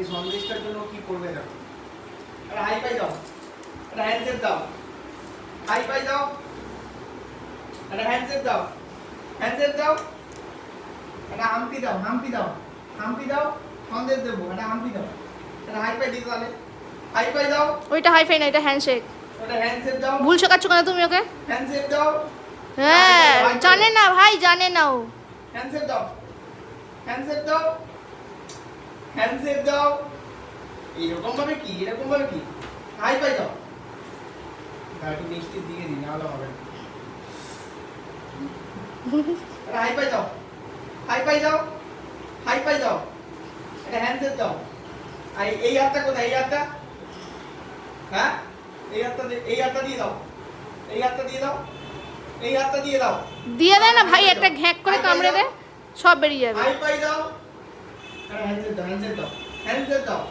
এই সন্দেশটার জন্য কি করবে দেখো। আরে হাই পাই দাও, আরে হ্যান্ডশেক দাও, হাই পাই দাও, আরে হ্যান্ডশেক দাও, হ্যান্ডশেক দাও, আরে হাম্পি দাও, হাম্পি দাও, হাম্পি দাও, সন্দেশ দেবো, আরে হাম্পি দাও, আরে হাই পাই দিতে তাহলে হাই পাই দাও। ওইটা হাই ফাই না, এটা হ্যান্ডশেক। ওটা হ্যান্ডশেক দাও। ভুল শেখাচ্ছ কেন তুমি ওকে? হ্যান্ডশেক দাও। হ্যাঁ জানে না ভাই, জানে না ও। হ্যান্ডশেক দাও, হ্যান্ডশেক দাও, হ্যান্ডশেক দাও। এরকম ভাবে কি, এরকম ভাবে কি, হাই পাই দাও। একটু মিষ্টির দিকে দিন, নাহলে হবে না। আরে হাই পাই দাও, হাই পাই দাও, হাই পাই দাও, এটা হ্যান্ডশেক দাও। এই হাতটা কোথায়, এই হাতটা? হ্যাঁ এই হাতটা, এই হাতটা দিয়ে দাও, এই হাতটা দিয়ে দাও, এই হাতটা দিয়ে দাও। দিয়ে দেয় না ভাই, একটা ঘ্যাক করে কামড়ে দে, সব বেরিয়ে যাবে। হাই পাই দাও, আরে হ্যান্ডশেক দাও, হ্যান্ডশেক দাও, হ্যান্ডশেক দাও।